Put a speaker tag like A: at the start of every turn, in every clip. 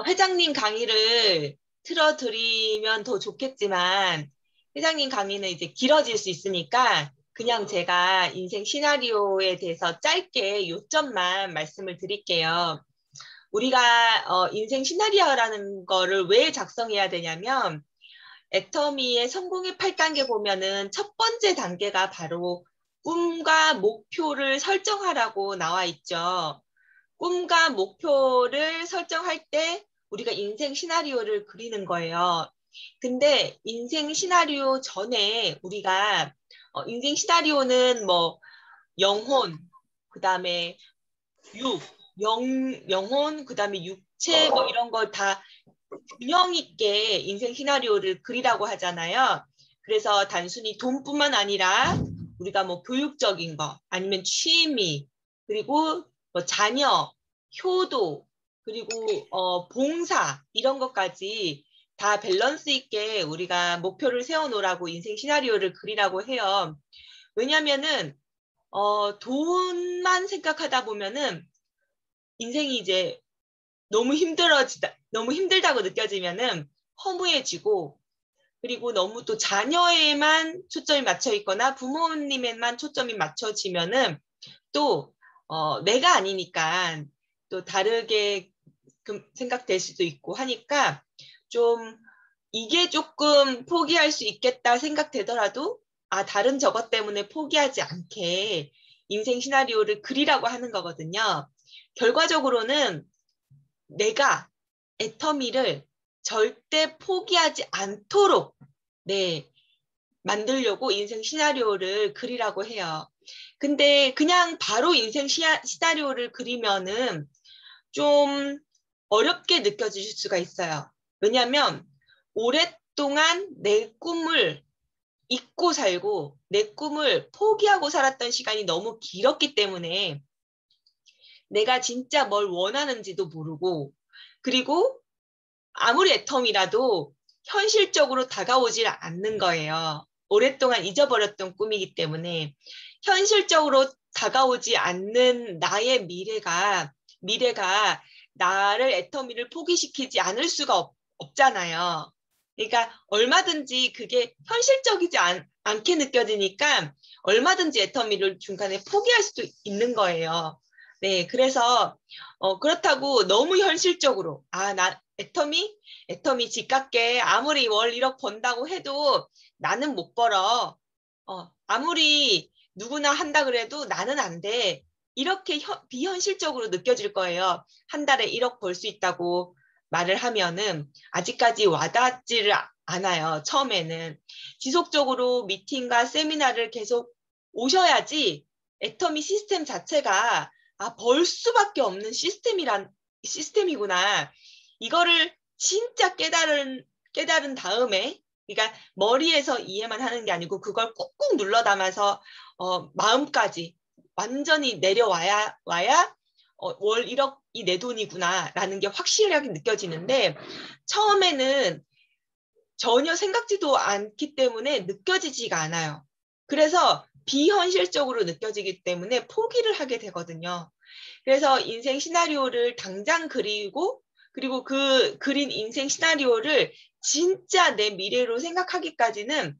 A: 회장님 강의를 틀어드리면 더 좋겠지만, 회장님 강의는 이제 길어질 수 있으니까, 그냥 제가 인생 시나리오에 대해서 짧게 요점만 말씀을 드릴게요. 우리가 인생 시나리오라는 거를 왜 작성해야 되냐면, 애터미의 성공의 8단계 보면은 첫 번째 단계가 바로 꿈과 목표를 설정하라고 나와 있죠. 꿈과 목표를 설정할 때 우리가 인생 시나리오를 그리는 거예요. 근데 인생 시나리오 전에 우리가 인생 시나리오는 뭐 영혼, 그다음에 육, 영혼, 그다음에 육체 뭐 이런 걸 다 균형 있게 인생 시나리오를 그리라고 하잖아요. 그래서 단순히 돈뿐만 아니라 우리가 뭐 교육적인 거 아니면 취미 그리고 뭐 자녀, 효도 그리고 봉사 이런 것까지 다 밸런스 있게 우리가 목표를 세워놓으라고 인생 시나리오를 그리라고 해요. 왜냐면은 돈만 생각하다 보면은 인생이 이제 너무 힘들다고 느껴지면은 허무해지고, 그리고 너무 또 자녀에만 초점이 맞춰 있거나 부모님에만 초점이 맞춰지면은 또, 내가 아니니까 또 다르게 생각될 수도 있고 하니까 좀 이게 조금 포기할 수 있겠다 생각되더라도 다른 저것 때문에 포기하지 않게 인생 시나리오를 그리라고 하는 거거든요. 결과적으로는 내가 애터미를 절대 포기하지 않도록 네, 만들려고 인생 시나리오를 그리라고 해요. 근데 그냥 바로 인생 시나리오를 그리면은 좀 어렵게 느껴질 수가 있어요. 왜냐하면 오랫동안 내 꿈을 잊고 살고 내 꿈을 포기하고 살았던 시간이 너무 길었기 때문에 내가 진짜 뭘 원하는지도 모르고 그리고 아무리 애텀이라도 현실적으로 다가오질 않는 거예요. 오랫동안 잊어버렸던 꿈이기 때문에 현실적으로 다가오지 않는 나의 미래가 나를 애터미를 포기시키지 않을 수가 없잖아요. 그러니까 얼마든지 그게 현실적이지 않게 느껴지니까 얼마든지 애터미를 중간에 포기할 수도 있는 거예요. 네, 그래서 그렇다고 너무 현실적으로 나 애터미 집값게 아무리 월 1억 번다고 해도 나는 못 벌어. 아무리 누구나 한다 그래도 나는 안 돼. 이렇게 비현실적으로 느껴질 거예요. 한 달에 1억 벌 수 있다고 말을 하면은 아직까지 와닿지를 않아요. 처음에는. 지속적으로 미팅과 세미나를 계속 오셔야지 애터미 시스템 자체가 벌 수밖에 없는 시스템이구나. 이거를 진짜 깨달은 다음에, 그러니까 머리에서 이해만 하는 게 아니고 그걸 꾹꾹 눌러 담아서 마음까지 완전히 와야 월 1억이 내 돈이구나라는 게 확실하게 느껴지는데 처음에는 전혀 생각지도 않기 때문에 느껴지지가 않아요. 그래서 비현실적으로 느껴지기 때문에 포기를 하게 되거든요. 그래서 인생 시나리오를 당장 그리고 그 그린 인생 시나리오를 진짜 내 미래로 생각하기까지는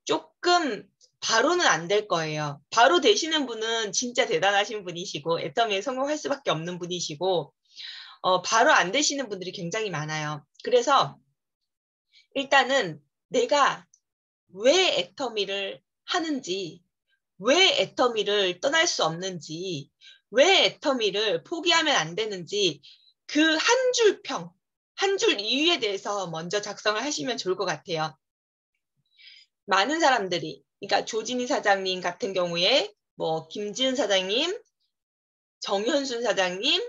A: 조금 바로는 안 될 거예요. 바로 되시는 분은 진짜 대단하신 분이시고 애터미에 성공할 수밖에 없는 분이시고 바로 안 되시는 분들이 굉장히 많아요. 그래서 일단은 내가 왜 애터미를 하는지, 왜 애터미를 떠날 수 없는지, 왜 애터미를 포기하면 안 되는지 그 한 줄 평, 한 줄 이유에 대해서 먼저 작성을 하시면 좋을 것 같아요. 많은 사람들이, 그러니까 조진희 사장님 같은 경우에 뭐 김지은 사장님, 정현순 사장님,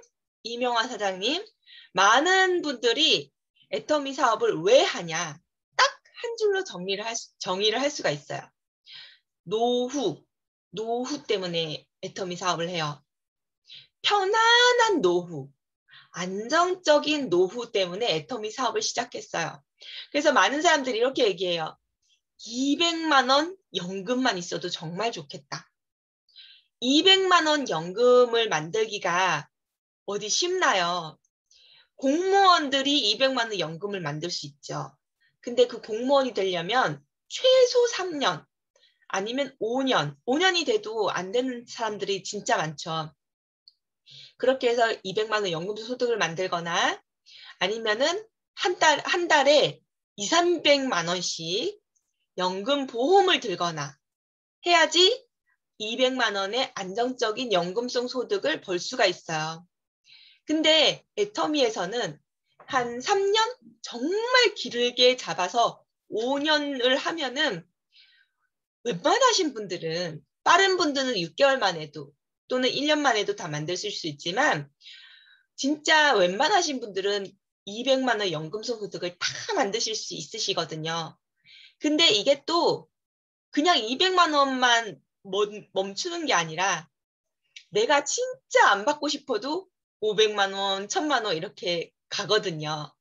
A: 이명환 사장님, 많은 분들이 애터미 사업을 왜 하냐? 딱 한 줄로 정의를 할 수가 있어요. 노후 때문에 애터미 사업을 해요. 편안한 노후, 안정적인 노후 때문에 애터미 사업을 시작했어요. 그래서 많은 사람들이 이렇게 얘기해요. 200만 원 연금만 있어도 정말 좋겠다. 200만 원 연금을 만들기가 어디 쉽나요? 공무원들이 200만 원 연금을 만들 수 있죠. 근데 그 공무원이 되려면 최소 3년 아니면 5년, 5년이 돼도 안 되는 사람들이 진짜 많죠. 그렇게 해서 200만 원 연금 소득을 만들거나 아니면은 한 달에 2, 300만 원씩 연금 보험을 들거나 해야지 200만 원의 안정적인 연금성 소득을 벌 수가 있어요. 근데 애터미에서는 한 3년? 정말 길게 잡아서 5년을 하면은 웬만하신 분들은 빠른 분들은 6개월 만에도 또는 1년 만에도 다 만드실 수 있지만 진짜 웬만하신 분들은 200만 원 연금성 소득을 다 만드실 수 있으시거든요. 근데 이게 또 그냥 200만 원만 멈추는 게 아니라 내가 진짜 안 받고 싶어도 500만 원, 1000만 원 이렇게 가거든요.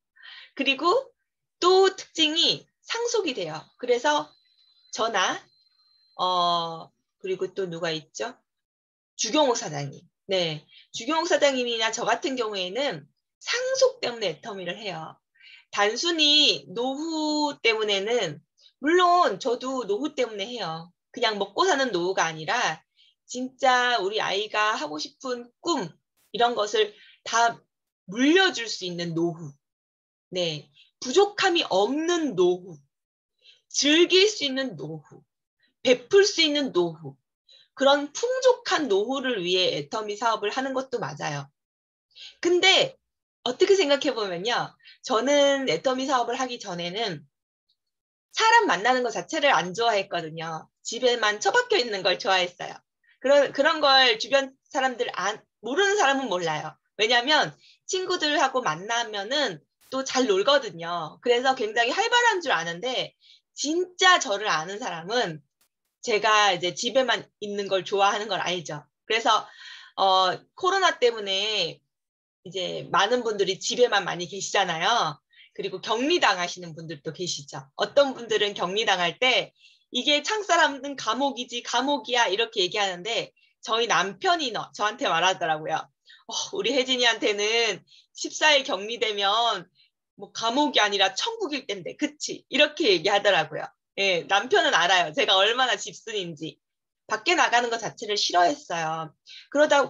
A: 그리고 또 특징이 상속이 돼요. 그래서 저나 그리고 또 누가 있죠? 주경옥 사장님. 네. 주경옥 사장님이나 저 같은 경우에는 상속 때문에 애터미를 해요. 단순히 노후 때문에는, 물론 저도 노후 때문에 해요. 그냥 먹고 사는 노후가 아니라 진짜 우리 아이가 하고 싶은 꿈, 이런 것을 다 물려줄 수 있는 노후. 네. 부족함이 없는 노후. 즐길 수 있는 노후. 베풀 수 있는 노후. 그런 풍족한 노후를 위해 애터미 사업을 하는 것도 맞아요. 근데 어떻게 생각해 보면요. 저는 애터미 사업을 하기 전에는 사람 만나는 것 자체를 안 좋아했거든요. 집에만 처박혀 있는 걸 좋아했어요. 그런 걸 주변 사람들 모르는 사람은 몰라요. 왜냐면 친구들하고 만나면은 또 잘 놀거든요. 그래서 굉장히 활발한 줄 아는데 진짜 저를 아는 사람은 제가 이제 집에만 있는 걸 좋아하는 걸 알죠. 그래서 코로나 때문에 이제 많은 분들이 집에만 많이 계시잖아요. 그리고 격리당하시는 분들도 계시죠. 어떤 분들은 격리당할 때 이게 창사람은 감옥이지 감옥이야 이렇게 얘기하는데 저희 남편이 저한테 말하더라고요. 우리 혜진이한테는 14일 격리되면 뭐 감옥이 아니라 천국일 텐데 그치? 이렇게 얘기하더라고요. 예, 남편은 알아요. 제가 얼마나 집순인지. 밖에 나가는 것 자체를 싫어했어요.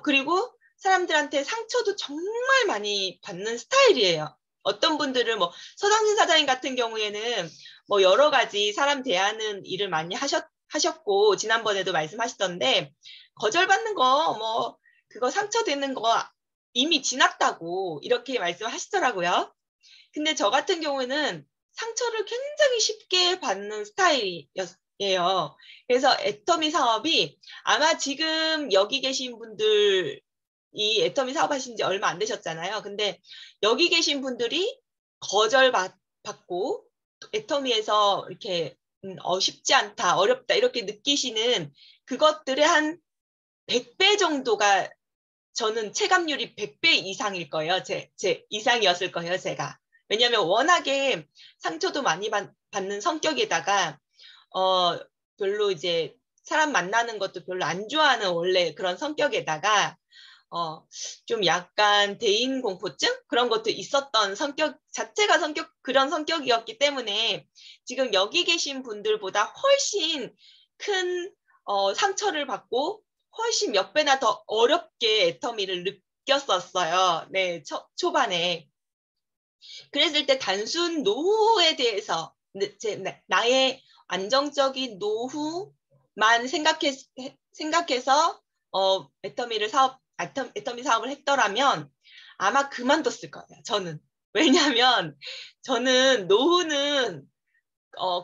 A: 그리고 사람들한테 상처도 정말 많이 받는 스타일이에요. 어떤 분들은 뭐 서상진 사장님 같은 경우에는 뭐 여러 가지 사람 대하는 일을 많이 하셨고 지난번에도 말씀하시던데 거절받는 거 뭐 그거 상처되는 거 이미 지났다고 이렇게 말씀하시더라고요. 근데 저 같은 경우에는 상처를 굉장히 쉽게 받는 스타일이에요. 그래서 애터미 사업이 아마 지금 여기 계신 분들 이 애터미 사업하신 지 얼마 안 되셨잖아요. 근데 여기 계신 분들이 거절받고 애터미에서 이렇게 쉽지 않다, 어렵다 이렇게 느끼시는 그것들의 한 100배 정도가 저는 체감률이 100배 이상일 거예요. 제 이상이었을 거예요, 제가. 왜냐하면 워낙에 상처도 많이 받는 성격에다가 별로 이제 사람 만나는 것도 별로 안 좋아하는 원래 그런 성격에다가 좀 약간 대인공포증 그런 것도 있었던 성격 자체가 그런 성격이었기 때문에 지금 여기 계신 분들보다 훨씬 큰 상처를 받고 훨씬 몇 배나 더 어렵게 애터미를 느꼈었어요. 네, 초반에. 그랬을 때 단순 노후에 대해서 나의 안정적인 노후만 생각해서 애터미 사업을 했더라면 아마 그만뒀을 거예요. 저는. 왜냐하면 저는 노후는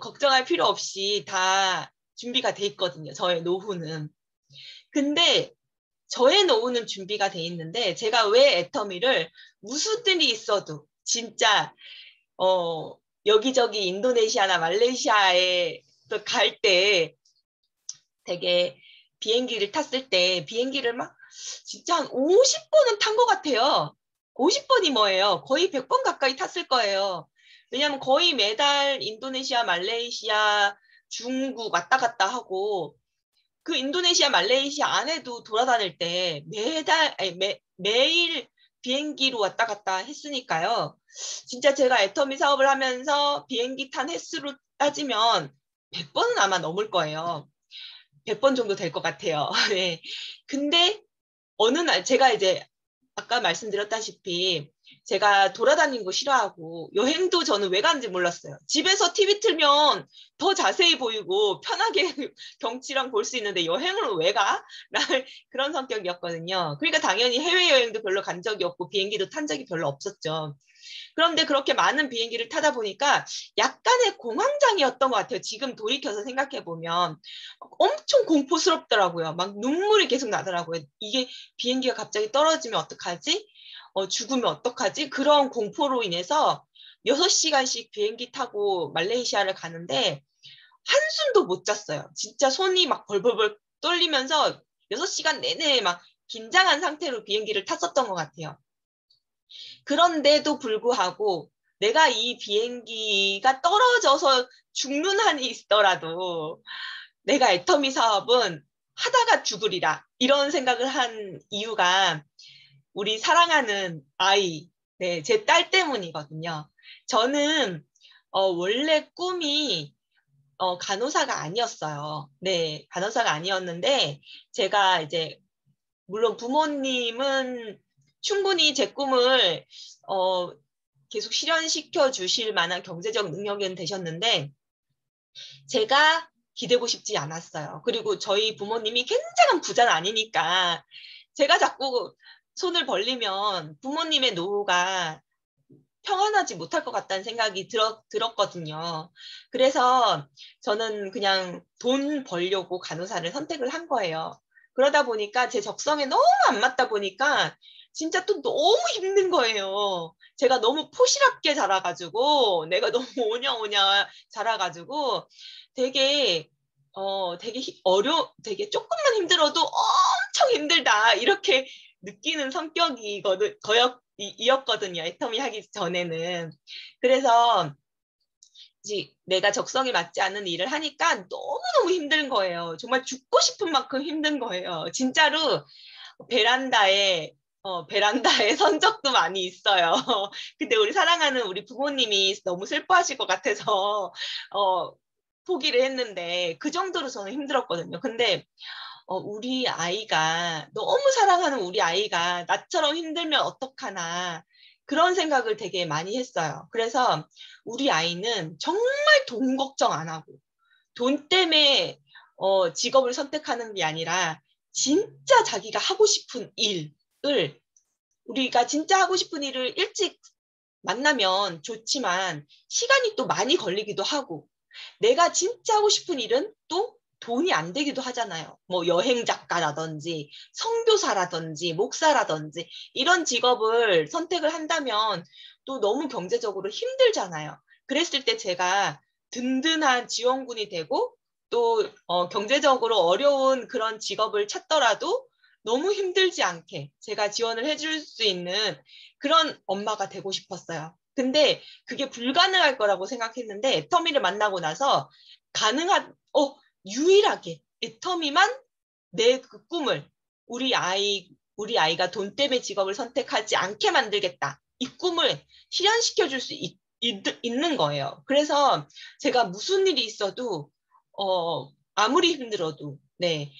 A: 걱정할 필요 없이 다 준비가 돼 있거든요. 저의 노후는. 근데 저의 노후는 준비가 돼 있는데 제가 왜 애터미를 무슨 일이 있어도 진짜 여기저기 인도네시아나 말레이시아에 갈 때 되게 비행기를 탔을 때 비행기를 막 진짜 한 50번은 탄 것 같아요. 50번이 뭐예요? 거의 100번 가까이 탔을 거예요. 왜냐하면 거의 매달 인도네시아, 말레이시아, 중국 왔다 갔다 하고 그 인도네시아, 말레이시아 안에도 돌아다닐 때 매일 비행기로 왔다 갔다 했으니까요. 진짜 제가 애터미 사업을 하면서 비행기 탄 횟수로 따지면 100번은 아마 넘을 거예요. 100번 정도 될 것 같아요. 네. 근데 어느 날 제가 이제 아까 말씀드렸다시피 제가 돌아다니는 거 싫어하고 여행도 저는 왜 가는지 몰랐어요. 집에서 TV 틀면 더 자세히 보이고 편하게 경치랑 볼 수 있는데 여행을 왜 가? 라는 그런 성격이었거든요. 그러니까 당연히 해외여행도 별로 간 적이 없고 비행기도 탄 적이 별로 없었죠. 그런데 그렇게 많은 비행기를 타다 보니까 약간의 공황장애였던 것 같아요. 지금 돌이켜서 생각해보면 엄청 공포스럽더라고요. 막 눈물이 계속 나더라고요. 이게 비행기가 갑자기 떨어지면 어떡하지? 죽으면 어떡하지? 그런 공포로 인해서 6시간씩 비행기 타고 말레이시아를 가는데 한숨도 못 잤어요. 진짜 손이 막 벌벌벌 떨리면서 6시간 내내 막 긴장한 상태로 비행기를 탔었던 것 같아요. 그런데도 불구하고 내가 이 비행기가 떨어져서 죽는 한이 있더라도 내가 애터미 사업은 하다가 죽으리라. 이런 생각을 한 이유가 우리 사랑하는 아이, 네, 제 딸 때문이거든요. 저는 원래 꿈이 간호사가 아니었어요. 네, 간호사가 아니었는데 제가 이제 물론 부모님은 충분히 제 꿈을 어, 계속 실현시켜 주실 만한 경제적 능력은 되셨는데 제가 기대고 싶지 않았어요. 그리고 저희 부모님이 굉장한 부자는 아니니까 제가 자꾸 손을 벌리면 부모님의 노후가 평안하지 못할 것 같다는 생각이 들었거든요. 그래서 저는 그냥 돈 벌려고 간호사를 선택을 한 거예요. 그러다 보니까 제 적성에 너무 안 맞다 보니까 진짜 또 너무 힘든 거예요. 제가 너무 포실하게 자라가지고 내가 너무 오냐오냐 자라가지고 되게 되게 조금만 힘들어도 엄청 힘들다 이렇게 느끼는 이었거든요. 애터미 하기 전에는. 그래서 이제 내가 적성에 맞지 않는 일을 하니까 너무너무 힘든 거예요. 정말 죽고 싶은 만큼 힘든 거예요. 진짜로 베란다에 베란다에 선 적도 많이 있어요. 근데 우리 사랑하는 우리 부모님이 너무 슬퍼하실 것 같아서 포기를 했는데 그 정도로 저는 힘들었거든요. 근데 우리 아이가 너무 사랑하는 우리 아이가 나처럼 힘들면 어떡하나 그런 생각을 되게 많이 했어요. 그래서 우리 아이는 정말 돈 걱정 안 하고 돈 때문에 직업을 선택하는 게 아니라 진짜 자기가 하고 싶은 일을 우리가 진짜 하고 싶은 일을 일찍 만나면 좋지만 시간이 또 많이 걸리기도 하고 내가 진짜 하고 싶은 일은 또 돈이 안 되기도 하잖아요. 뭐 여행 작가라든지 선교사라든지 목사라든지 이런 직업을 선택을 한다면 또 너무 경제적으로 힘들잖아요. 그랬을 때 제가 든든한 지원군이 되고 또 경제적으로 어려운 그런 직업을 찾더라도 너무 힘들지 않게 제가 지원을 해줄 수 있는 그런 엄마가 되고 싶었어요. 근데 그게 불가능할 거라고 생각했는데 애터미를 만나고 나서 가능한 유일하게 애터미만 내 그 꿈을 우리 아이가 돈 때문에 직업을 선택하지 않게 만들겠다. 이 꿈을 실현시켜 줄 수 있는 거예요. 그래서 제가 무슨 일이 있어도 아무리 힘들어도 네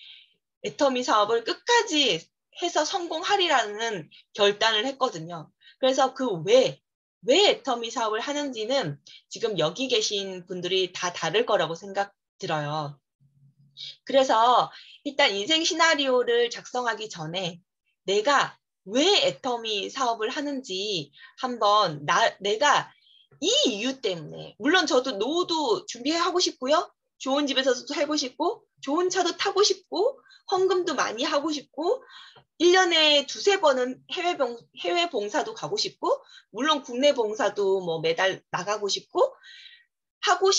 A: 애터미 사업을 끝까지 해서 성공하리라는 결단을 했거든요. 그래서 왜 애터미 사업을 하는지는 지금 여기 계신 분들이 다 다를 거라고 생각 들어요. 그래서 일단 인생 시나리오를 작성하기 전에 내가 왜 애터미 사업을 하는지 한번 내가 이 이유 때문에 물론 저도 노후도 준비하고 싶고요. 좋은 집에서 살고 싶고 좋은 차도 타고 싶고 헌금도 많이 하고 싶고 1년에 두세 번은 해외 봉사도 가고 싶고 물론 국내 봉사도 뭐 매달 나가고 싶고 하고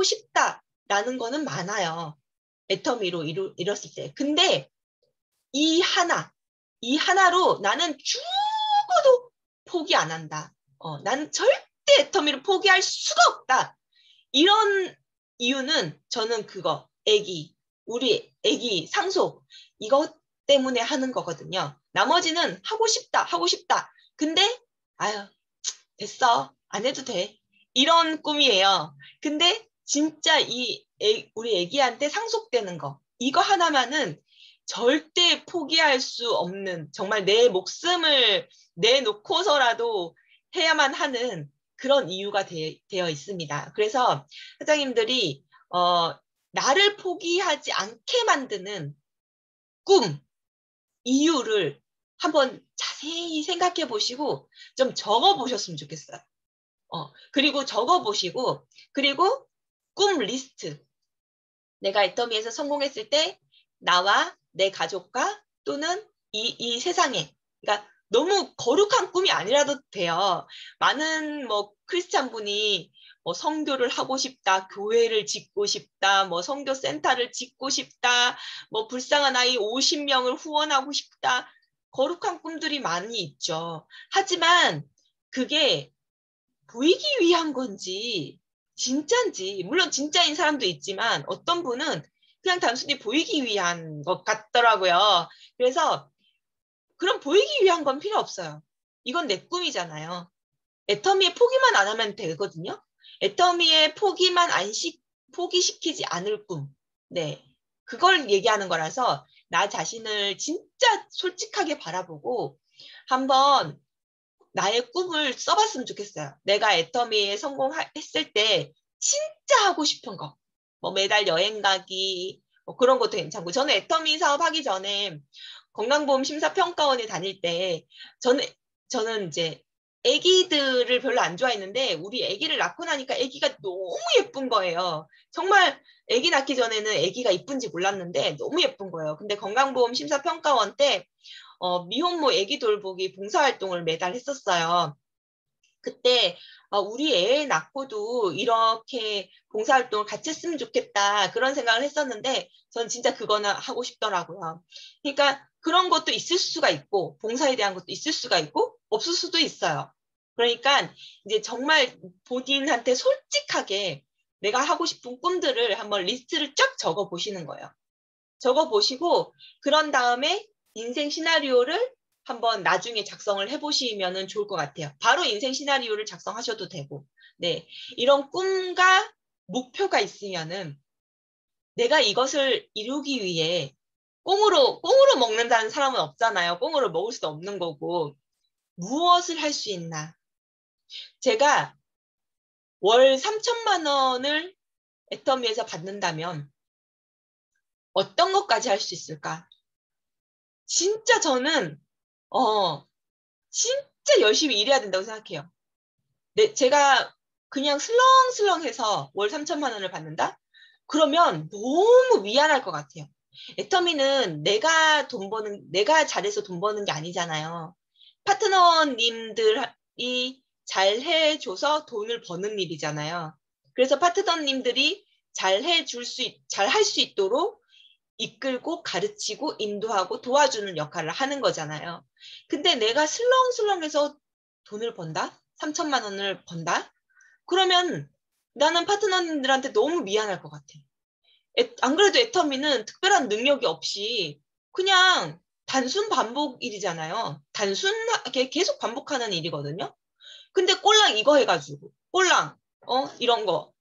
A: 싶다라는 거는 많아요. 애터미로 이뤘을 때. 근데 이 하나로 나는 죽어도 포기 안 한다. 나는 절대 애터미를 포기할 수가 없다. 이런 이유는 저는 우리 애기 상속 이것 때문에 하는 거거든요. 나머지는 하고 싶다, 하고 싶다. 근데 아유, 됐어. 안 해도 돼. 이런 꿈이에요. 근데 진짜 우리 애기한테 상속되는 거. 이거 하나만은 절대 포기할 수 없는, 정말 내 목숨을 내놓고서라도 해야만 하는 그런 이유가 되어 있습니다. 그래서 사장님들이 나를 포기하지 않게 만드는 꿈, 이유를 한번 자세히 생각해 보시고 좀 적어 보셨으면 좋겠어요. 그리고 적어 보시고, 그리고 꿈 리스트. 내가 애터미에서 성공했을 때 나와 내 가족과 또는 이 세상에, 그러니까 너무 거룩한 꿈이 아니라도 돼요. 많은 뭐 크리스찬 분이 뭐 선교를 하고 싶다, 교회를 짓고 싶다, 뭐 선교 센터를 짓고 싶다, 뭐 불쌍한 아이 50명을 후원하고 싶다. 거룩한 꿈들이 많이 있죠. 하지만 그게 보이기 위한 건지 진짠지, 물론 진짜인 사람도 있지만 어떤 분은 그냥 단순히 보이기 위한 것 같더라고요. 그래서 그럼 보이기 위한 건 필요 없어요. 이건 내 꿈이잖아요. 애터미에 포기만 안 하면 되거든요. 애터미에 포기시키지 않을 꿈. 네. 그걸 얘기하는 거라서 나 자신을 진짜 솔직하게 바라보고 한번 나의 꿈을 써봤으면 좋겠어요. 내가 애터미에 성공했을 때 진짜 하고 싶은 거. 뭐 매달 여행 가기, 뭐 그런 것도 괜찮고. 저는 애터미 사업하기 전에 건강보험 심사평가원에 다닐 때 저는 이제 아기들을 별로 안 좋아했는데 우리 아기를 낳고 나니까 아기가 너무 예쁜 거예요. 정말 아기 낳기 전에는 아기가 이쁜지 몰랐는데 너무 예쁜 거예요. 근데 건강보험 심사평가원 때 미혼모 아기 돌보기 봉사활동을 매달 했었어요. 그때 우리 애 낳고도 이렇게 봉사활동을 같이 했으면 좋겠다 그런 생각을 했었는데 전 진짜 그거는 하고 싶더라고요. 그러니까 그런 것도 있을 수가 있고 봉사에 대한 것도 있을 수가 있고 없을 수도 있어요. 그러니까 이제 정말 본인한테 솔직하게 내가 하고 싶은 꿈들을 한번 리스트를 쫙 적어 보시는 거예요. 적어 보시고 그런 다음에 인생 시나리오를 한번 나중에 작성을 해보시면 좋을 것 같아요. 바로 인생 시나리오를 작성하셔도 되고, 네. 이런 꿈과 목표가 있으면은 내가 이것을 이루기 위해 꽁으로 먹는다는 사람은 없잖아요. 꽁으로 먹을 수도 없는 거고. 무엇을 할 수 있나? 제가 월 3천만 원을 애터미에서 받는다면 어떤 것까지 할 수 있을까? 진짜 저는 진짜 열심히 일해야 된다고 생각해요. 네, 제가 그냥 슬렁슬렁해서 월 3천만 원을 받는다? 그러면 너무 미안할 것 같아요. 애터미는 내가 잘해서 돈 버는 게 아니잖아요. 파트너님들이 잘 해줘서 돈을 버는 일이잖아요. 그래서 파트너님들이 잘 할 수 있도록 이끌고 가르치고 인도하고 도와주는 역할을 하는 거잖아요. 근데 내가 슬렁슬렁해서 돈을 번다? 3천만 원을 번다? 그러면 나는 파트너님들한테 너무 미안할 것 같아. 안 그래도 애터미는 특별한 능력이 없이 그냥 단순 반복 일이잖아요. 단순하게 계속 반복하는 일이거든요. 근데 꼴랑 이거 해가지고 꼴랑 이런 거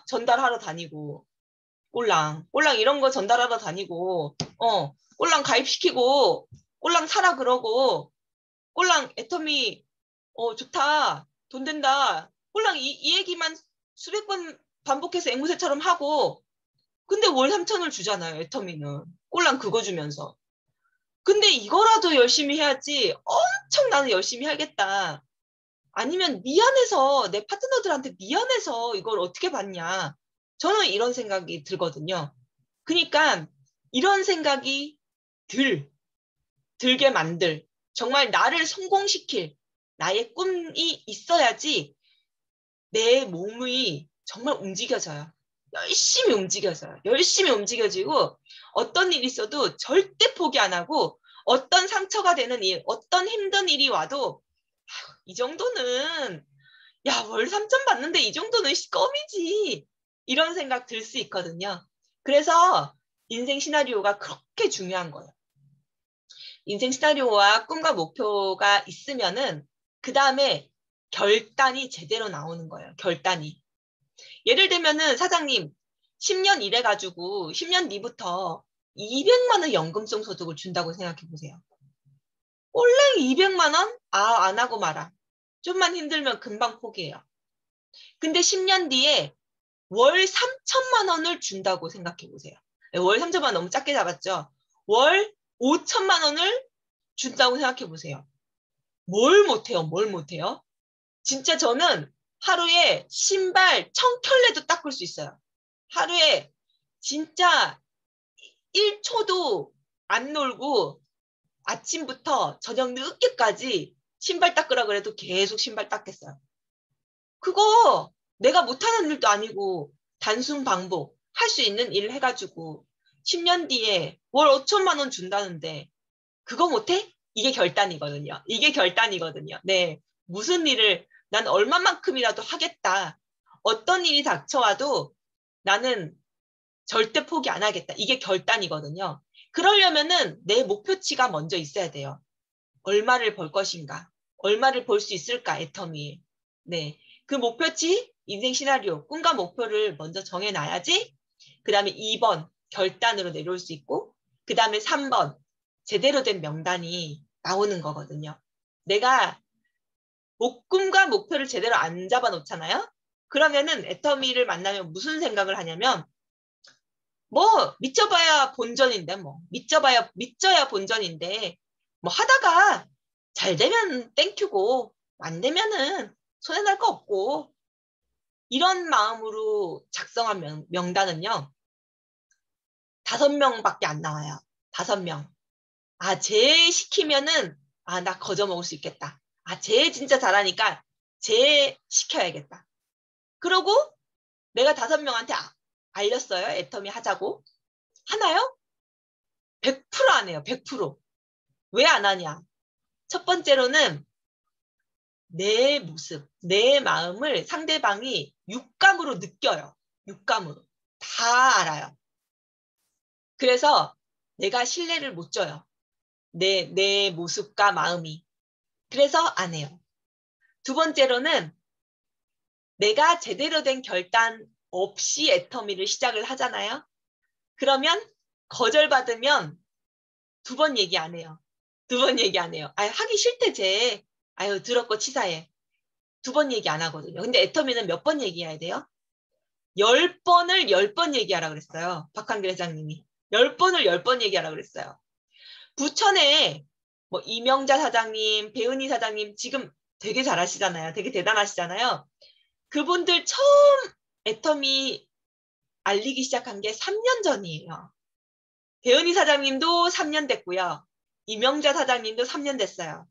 A: 전달하러 다니고 꼴랑 이런 거 전달하러 다니고 꼴랑 가입시키고 꼴랑 사라 그러고 꼴랑 애터미 좋다 돈 된다 꼴랑 이 얘기만 수백 번 반복해서 앵무새처럼 하고 근데 월 3천을 주잖아요. 애터미는 꼴랑 그거 주면서 근데 이거라도 열심히 해야지 엄청 나는 열심히 하겠다 아니면 미안해서 내 파트너들한테 미안해서 이걸 어떻게 받냐 저는 이런 생각이 들거든요. 그러니까 이런 생각이 들게 만들 정말 나를 성공시킬 나의 꿈이 있어야지 내 몸이 정말 움직여져요. 열심히 움직여져요. 열심히 움직여지고 어떤 일이 있어도 절대 포기 안 하고 어떤 상처가 되는 일, 어떤 힘든 일이 와도 이 정도는 야, 월 3천 받는데 이 정도는 껌이지. 이런 생각 들 수 있거든요. 그래서 인생 시나리오가 그렇게 중요한 거예요. 인생 시나리오와 꿈과 목표가 있으면은 그 다음에 결단이 제대로 나오는 거예요. 결단이. 예를 들면은 사장님 10년 일해가지고 10년 뒤부터 200만 원 연금성 소득을 준다고 생각해 보세요. 원래 200만 원? 아, 안 하고 말아. 좀만 힘들면 금방 포기해요. 근데 10년 뒤에 월 3천만 원을 준다고 생각해 보세요. 월 3천만 원 너무 작게 잡았죠? 월 5천만 원을 준다고 생각해 보세요. 뭘 못해요? 뭘 못해요? 진짜 저는 하루에 신발 1000켤레도 닦을 수 있어요. 하루에 진짜 1초도 안 놀고 아침부터 저녁 늦게까지 신발 닦으라 그래도 계속 신발 닦겠어요. 그거 내가 못하는 일도 아니고 단순 반복 할 수 있는 일 해가지고 10년 뒤에 월 5천만 원 준다는데 그거 못해? 이게 결단이거든요. 이게 결단이거든요. 네. 무슨 일을 난 얼마만큼이라도 하겠다. 어떤 일이 닥쳐와도 나는 절대 포기 안 하겠다. 이게 결단이거든요. 그러려면은 내 목표치가 먼저 있어야 돼요. 얼마를 벌 것인가? 얼마를 벌 수 있을까? 애터미. 네. 그 목표치, 인생 시나리오, 꿈과 목표를 먼저 정해놔야지. 그 다음에 2번, 결단으로 내려올 수 있고, 그 다음에 3번, 제대로 된 명단이 나오는 거거든요. 내가 꿈과 목표를 제대로 안 잡아놓잖아요? 그러면은 애터미를 만나면 무슨 생각을 하냐면, 뭐, 믿져봐야 본전인데, 뭐, 믿져야 본전인데, 뭐 하다가 잘 되면 땡큐고, 안 되면은 손해날 거 없고, 이런 마음으로 작성한 명단은요, 5명밖에 안 나와요. 5명. 아, 쟤 시키면은, 아, 나 거저 먹을 수 있겠다. 아, 쟤 진짜 잘하니까 쟤 시켜야겠다. 그러고 내가 5명한테 알렸어요. 애터미 하자고. 하나요? 100%안 해요. 100%. 왜 안 하냐? 첫 번째로는 내 모습, 내 마음을 상대방이 육감으로 느껴요. 육감으로. 다 알아요. 그래서 내가 신뢰를 못 줘요. 내 모습과 마음이. 그래서 안 해요. 두 번째로는 내가 제대로 된 결단 없이 애터미를 시작을 하잖아요. 그러면 거절받으면 2번 얘기 안 해요. 2번 얘기 안 해요. 아, 하기 싫대, 쟤. 아유, 더럽고 치사해. 2번 얘기 안 하거든요. 근데 애터미는 몇 번 얘기해야 돼요? 10번을 10번 얘기하라 그랬어요. 박한길 회장님이. 10번을 10번 얘기하라 그랬어요. 부천에 뭐 이명자 사장님, 배은희 사장님 지금 되게 잘하시잖아요. 되게 대단하시잖아요. 그분들 처음 애터미 알리기 시작한 게 3년 전이에요. 배은희 사장님도 3년 됐고요. 이명자 사장님도 3년 됐어요.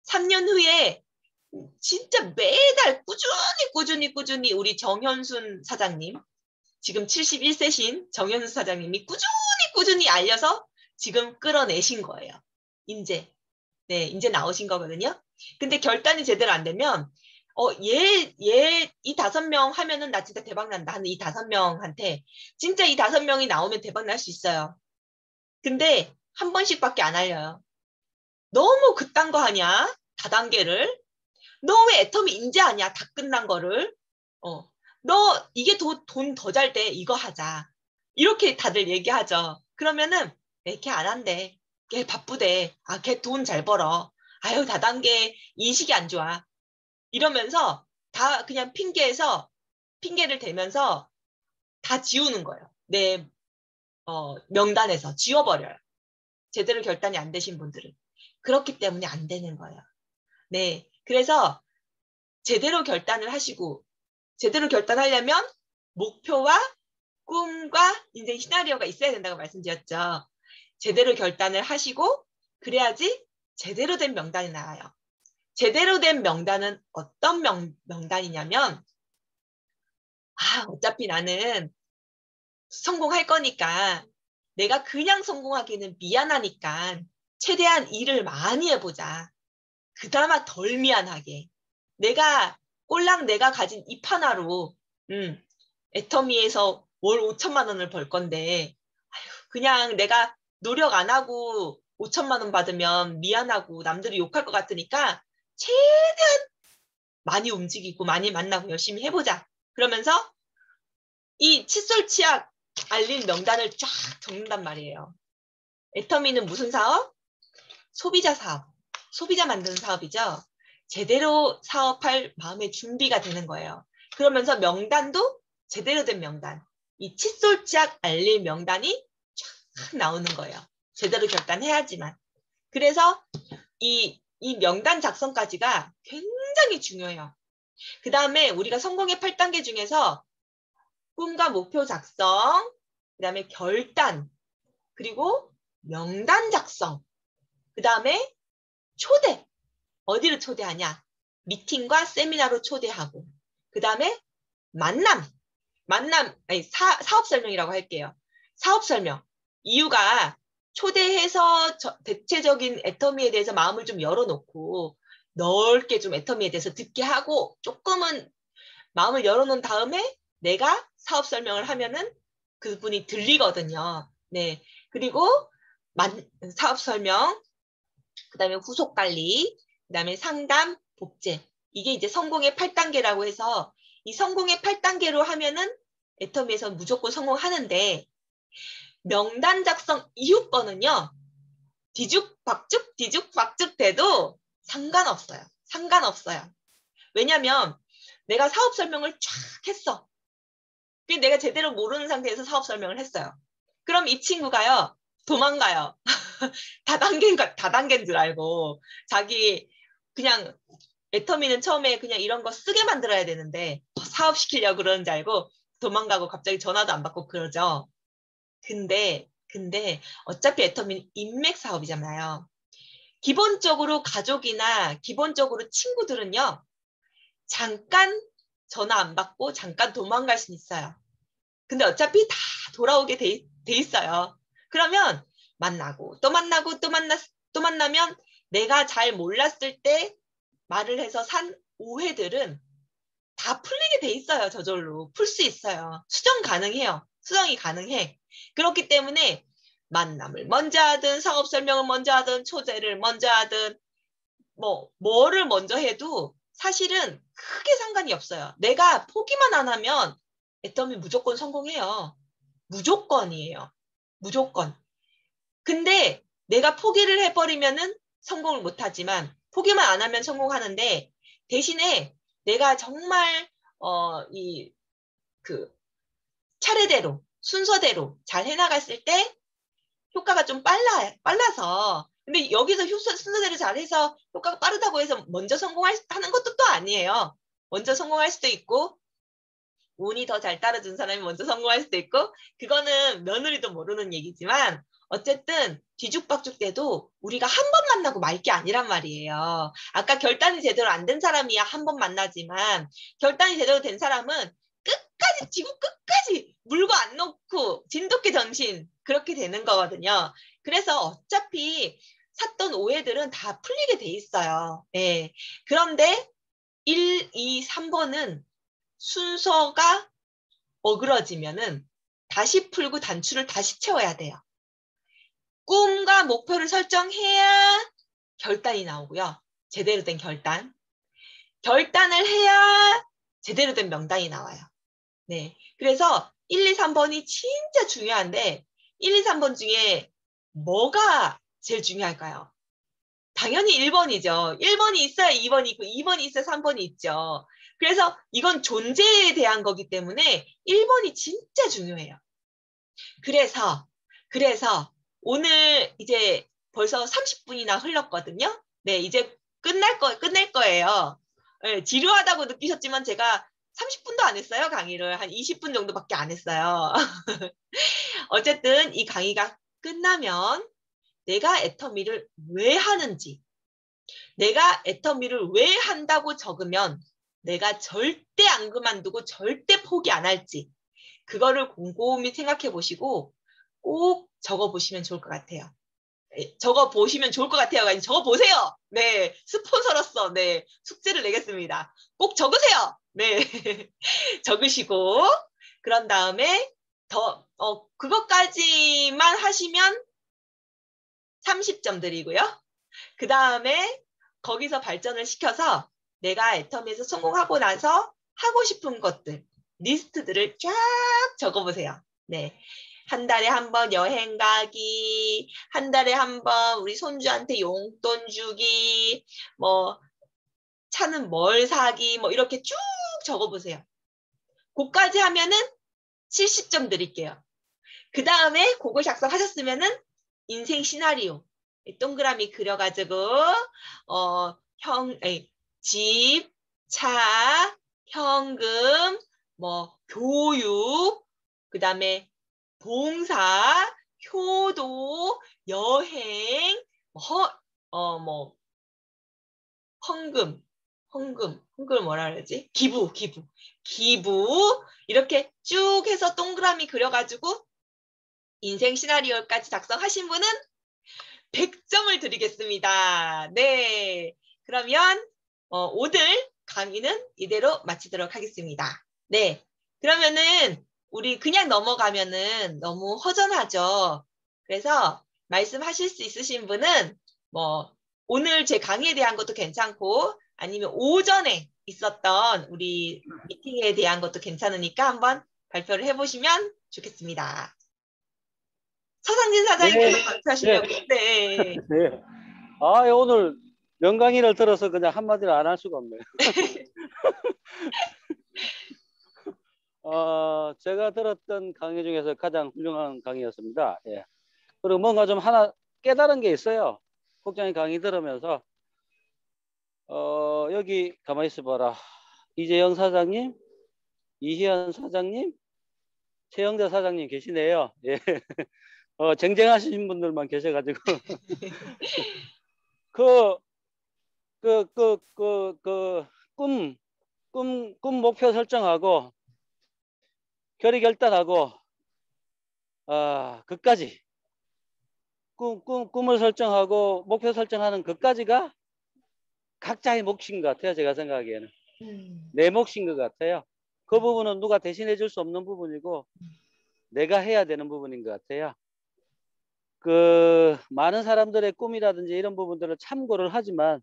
A: 3년 후에 진짜 매달 꾸준히 우리 정현순 사장님, 지금 71세신 정현순 사장님이 꾸준히 알려서 지금 끌어내신 거예요. 네, 이제 나오신 거거든요. 근데 결단이 제대로 안 되면, 이 5명 하면은 나 진짜 대박 난다 하는 이 5명한테 진짜 이 5명이 나오면 대박 날 수 있어요. 근데 한 번씩밖에 안 알려요. 너무 그딴 거 하냐? 다단계를. 너 왜 애터미 인재하냐? 다 끝난 거를. 너 이게 돈 더 잘 돼. 이거 하자. 이렇게 다들 얘기하죠. 그러면은 걔 안 한대. 걔 바쁘대. 아, 걔 돈 잘 벌어. 아유, 다단계 인식이 안 좋아. 이러면서 다 그냥 핑계를 대면서 다 지우는 거예요. 내 명단에서 지워버려요. 제대로 결단이 안 되신 분들은. 그렇기 때문에 안 되는 거예요. 네. 그래서 제대로 결단을 하시고, 제대로 결단하려면 목표와 꿈과 인생 시나리오가 있어야 된다고 말씀드렸죠. 제대로 결단을 하시고, 그래야지 제대로 된 명단이 나와요. 제대로 된 명단은 어떤 명단이냐면, 아, 어차피 나는 성공할 거니까 내가 그냥 성공하기는 미안하니까 최대한 일을 많이 해보자. 그나마 덜 미안하게. 꼴랑 내가 가진 입 하나로, 애터미에서 월 5천만 원을 벌 건데, 아유, 그냥 내가 노력 안 하고 5천만 원 받으면 미안하고 남들이 욕할 것 같으니까 최대한 많이 움직이고 많이 만나고 열심히 해보자. 그러면서 이 칫솔 치약 알릴 명단을 쫙 적는단 말이에요. 애터미는 무슨 사업? 소비자 사업. 소비자 만드는 사업이죠. 제대로 사업할 마음의 준비가 되는 거예요. 그러면서 명단도 제대로 된 명단. 이 칫솔 치약 알릴 명단이 쫙 나오는 거예요. 제대로 결단해야지만. 그래서 이 명단 작성까지가 굉장히 중요해요. 그 다음에 우리가 성공의 8단계 중에서 꿈과 목표 작성, 그 다음에 결단, 그리고 명단 작성, 그 다음에 초대. 어디로 초대하냐? 미팅과 세미나로 초대하고, 그 다음에 만남, 아니, 사업 설명이라고 할게요. 사업 설명. 이유가 초대해서 대체적인 애터미에 대해서 마음을 좀 열어놓고 넓게 좀 애터미에 대해서 듣게 하고 조금은 마음을 열어놓은 다음에 내가 사업 설명을 하면은 그분이 들리거든요. 네. 그리고 사업 설명, 그 다음에 후속 관리, 그 다음에 상담, 복제. 이게 이제 성공의 8단계라고 해서 이 성공의 8단계로 하면은 애터미에서 무조건 성공하는데 명단 작성 이후 거는요. 뒤죽박죽 돼도 상관없어요. 상관없어요. 왜냐면 내가 사업 설명을 쫙 했어. 내가 제대로 모르는 상태에서 사업 설명을 했어요. 그럼 이 친구가요. 도망가요. 다단계인 줄 알고 자기 그냥 애터미는 처음에 그냥 이런 거 쓰게 만들어야 되는데 사업시키려고 그러는 줄 알고 도망가고 갑자기 전화도 안 받고 그러죠. 근데 어차피 애터미는 인맥 사업이잖아요. 기본적으로 가족이나 기본적으로 친구들은요. 잠깐 전화 안 받고 잠깐 도망갈 수 있어요. 근데 어차피 다 돌아오게 돼 있어요. 그러면 만나고 또 만나고 또 만나면 내가 잘 몰랐을 때 말을 해서 산 오해들은 다 풀리게 돼 있어요. 저절로. 풀 수 있어요. 수정 가능해요. 수정이 가능해. 그렇기 때문에 만남을 먼저 하든 사업 설명을 먼저 하든 초대를 먼저 하든 뭐를 먼저 해도 사실은 크게 상관이 없어요. 내가 포기만 안 하면 애터미 무조건 성공해요. 무조건이에요. 무조건. 근데 내가 포기를 해버리면은 성공을 못하지만 포기만 안 하면 성공하는데 대신에 내가 정말 차례대로 순서대로 잘 해나갔을 때 효과가 좀 빨라서 근데 여기서 순서대로 잘해서 효과가 빠르다고 해서 먼저 성공하는 것도 또 아니에요. 먼저 성공할 수도 있고 운이 더 잘 따라준 사람이 먼저 성공할 수도 있고 그거는 며느리도 모르는 얘기지만 어쨌든 뒤죽박죽 돼도 우리가 한 번 만나고 말 게 아니란 말이에요. 아까 결단이 제대로 안 된 사람이야 한 번 만나지만 결단이 제대로 된 사람은 끝까지 지구 끝까지 물고 안 놓고 진돗개 전신 그렇게 되는 거거든요. 그래서 어차피 샀던 오해들은 다 풀리게 돼 있어요. 네. 그런데 1, 2, 3번은 순서가 어그러지면은 다시 풀고 단추를 다시 채워야 돼요. 꿈과 목표를 설정해야 결단이 나오고요. 제대로 된 결단. 결단을 해야 제대로 된 명단이 나와요. 네. 그래서 1, 2, 3번이 진짜 중요한데 1, 2, 3번 중에 뭐가 제일 중요할까요? 당연히 1번이죠. 1번이 있어야 2번이 있고 2번이 있어야 3번이 있죠. 그래서 이건 존재에 대한 거기 때문에 1번이 진짜 중요해요. 그래서 오늘 이제 벌써 30분이나 흘렀거든요. 네, 이제 끝낼 거예요. 네, 지루하다고 느끼셨지만 제가 30분도 안 했어요, 강의를. 한 20분 정도밖에 안 했어요. 어쨌든 이 강의가 끝나면 내가 애터미를 왜 하는지, 내가 애터미를 왜 한다고 적으면 내가 절대 안 그만두고 절대 포기 안 할지 그거를 곰곰이 생각해 보시고 꼭 적어 보시면 좋을 것 같아요. 적어 보시면 좋을 것 같아요. 아니, 적어 보세요. 네, 스폰서로서 네 숙제를 내겠습니다. 꼭 적으세요. 네, 적으시고 그런 다음에 그것까지만 하시면 30점 드리고요. 그 다음에 거기서 발전을 시켜서 내가 애터미에서 성공하고 나서 하고 싶은 것들, 리스트들을 쫙 적어보세요. 네. 한 달에 한 번 여행 가기, 한 달에 한 번 우리 손주한테 용돈 주기, 뭐, 차는 뭘 사기, 뭐, 이렇게 쭉 적어보세요. 그까지 하면은 70점 드릴게요. 그 다음에 그거 작성하셨으면은 인생 시나리오 동그라미 그려가지고 집, 차, 현금, 뭐 교육, 그 다음에 봉사, 효도, 여행, 뭐 헌금을 뭐라 그러지? 기부 이렇게 쭉 해서 동그라미 그려가지고 인생 시나리오까지 작성하신 분은 100점을 드리겠습니다. 네. 그러면 오늘 강의는 이대로 마치도록 하겠습니다. 네. 그러면은 우리 그냥 넘어가면은 너무 허전하죠. 그래서 말씀하실 수 있으신 분은 뭐 오늘 제 강의에 대한 것도 괜찮고 아니면 오전에 있었던 우리 미팅에 대한 것도 괜찮으니까 한번 발표를 해보시면 좋겠습니다. 서상진 사장님께서
B: 네,
A: 발표하시려고. 네.
B: 네. 아, 오늘 명강의를 들어서 그냥 한마디를 안 할 수가 없네요. 제가 들었던 강의 중에서 가장 훌륭한 강의였습니다. 예. 그리고 뭔가 좀 하나 깨달은 게 있어요. 국장님 강의 들으면서. 여기 가만히 있어봐라. 이재영 사장님, 이희연 사장님, 최영자 사장님 계시네요. 예. 쟁쟁하신 분들만 계셔가지고. 그, 꿈 목표 설정하고, 결의 결단하고, 그까지. 꿈을 설정하고, 목표 설정하는 그까지가 각자의 몫인 것 같아요. 제가 생각하기에는. 내 몫인 것 같아요. 그 부분은 누가 대신해 줄 수 없는 부분이고, 내가 해야 되는 부분인 것 같아요. 많은 사람들의 꿈이라든지 이런 부분들을 참고를 하지만,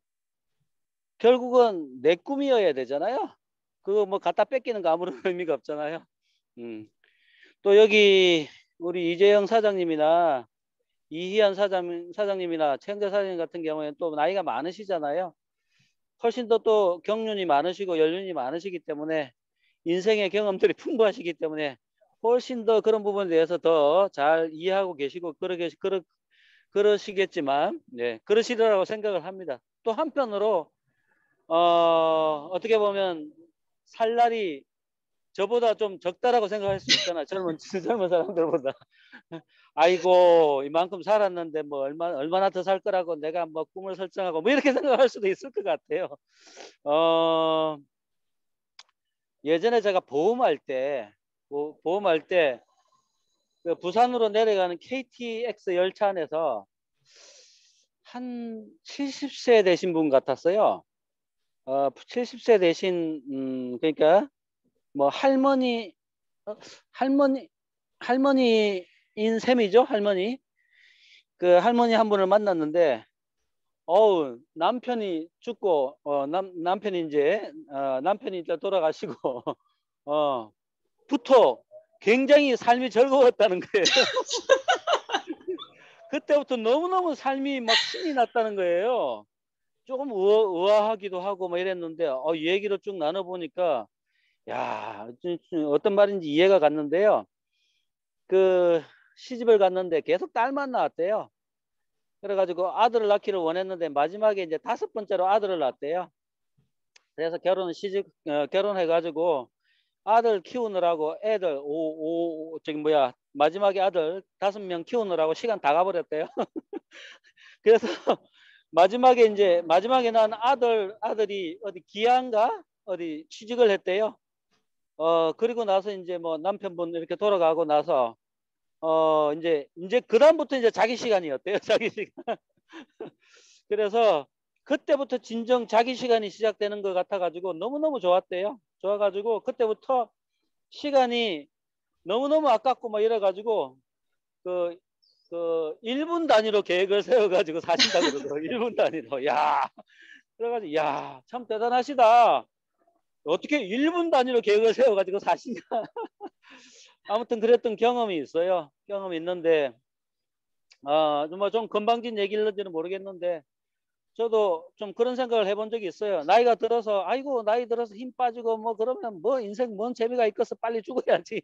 B: 결국은 내 꿈이어야 되잖아요. 그거 뭐 갖다 뺏기는 거 아무런 의미가 없잖아요. 또 여기 우리 이재영 사장님이나 이희연 사장님이나 최영자 사장님 같은 경우에는 또 나이가 많으시잖아요. 훨씬 더 또 경륜이 많으시고 연륜이 많으시기 때문에 인생의 경험들이 풍부하시기 때문에 훨씬 더 그런 부분에 대해서 더 잘 이해하고 계시고 그러시겠지만, 네, 그러시리라고 생각을 합니다. 또 한편으로 어떻게 보면 살 날이 저보다 좀 적다라고 생각할 수 있잖아. 젊은 사람들보다. 아이고, 이만큼 살았는데 뭐 얼마나 더 살 거라고 내가 뭐 꿈을 설정하고 뭐 이렇게 생각할 수도 있을 것 같아요. 예전에 제가 보험할 때 그 부산으로 내려가는 KTX 열차 안에서 한 70세 되신 분 같았어요. 70세 되신 그러니까 뭐 할머니인 셈이죠. 할머니. 그 할머니 한 분을 만났는데 남편이 죽고 남편이 이제 돌아가시고 부터 굉장히 삶이 즐거웠다는 거예요. 그때부터 너무너무 삶이 막 신이 났다는 거예요. 조금 의아하기도 하고 뭐 이랬는데 이 얘기를 쭉 나눠보니까 야, 어떤 말인지 이해가 갔는데요. 그 시집을 갔는데 계속 딸만 낳았대요. 그래가지고 아들을 낳기를 원했는데 마지막에 이제 5번째로 아들을 낳았대요. 그래서 결혼해가지고 아들 키우느라고 애들 마지막에 아들 5명 키우느라고 시간 다 가버렸대요. 그래서 마지막에 난 아들이 어디 기아인가 어디 취직을 했대요. 그리고 나서 이제 뭐 남편분 이렇게 돌아가고 나서 이제 그다음부터 이제 자기 시간이었대요. 자기 시간. 그래서 그때부터 진정 자기 시간이 시작되는 것 같아가지고 너무너무 좋았대요. 좋아가지고 그때부터 시간이 너무너무 아깝고 막 이래가지고 그 1분 단위로 계획을 세워가지고 사신다 그러더라고요. 1분 단위로. 야, 그래가지고 야, 참 대단하시다. 어떻게 1분 단위로 계획을 세워가지고 사시냐. 아무튼 그랬던 경험이 있어요. 경험이 있는데 좀 건방진 얘기일지는 모르겠는데 저도 좀 그런 생각을 해본 적이 있어요. 나이가 들어서 아이고 나이 들어서 힘 빠지고 뭐 그러면 뭐 인생 뭔 재미가 있겠어. 빨리 죽어야지.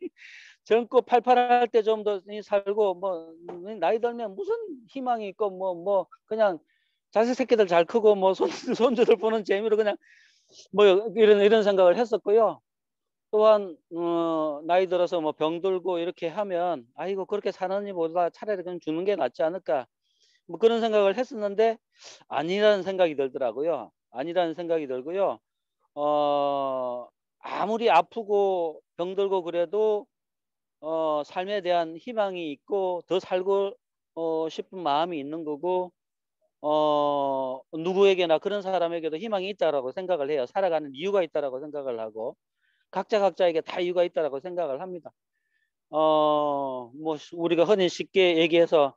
B: 젊고 팔팔할 때 좀 더 살고 뭐 나이 들면 무슨 희망이 있고 뭐 그냥 자식 새끼들 잘 크고 뭐 손주들 보는 재미로 그냥 뭐 이런 생각을 했었고요. 또한 나이 들어서 뭐 병들고 이렇게 하면 아이고 그렇게 사는 일보다 차라리 그냥 죽는 게 낫지 않을까 뭐 그런 생각을 했었는데 아니라는 생각이 들더라고요. 아니라는 생각이 들고요. 아무리 아프고 병들고 그래도 삶에 대한 희망이 있고 더 살고 싶은 마음이 있는 거고 누구에게나 그런 사람에게도 희망이 있다라고 생각을 해요. 살아가는 이유가 있다라고 생각을 하고 각자에게 다 이유가 있다라고 생각을 합니다. 뭐 우리가 흔히 쉽게 얘기해서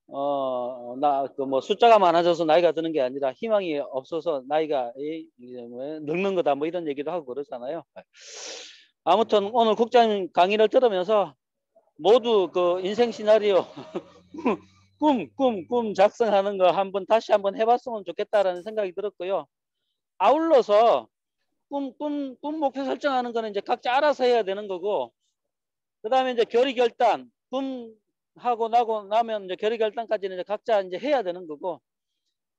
B: 뭐 숫자가 많아져서 나이가 드는 게 아니라 희망이 없어서 나이가 늙는 거다 뭐 이런 얘기도 하고 그러잖아요. 아무튼 오늘 국장님 강의를 들으면서 모두 그 인생 시나리오 꿈 작성하는 거 다시 한번 해봤으면 좋겠다라는 생각이 들었고요. 아울러서 꿈 목표 설정하는 거는 이제 각자 알아서 해야 되는 거고, 그 다음에 이제 결의결단, 꿈 하고 나면 이제 결의결단까지는 이제 각자 이제 해야 되는 거고,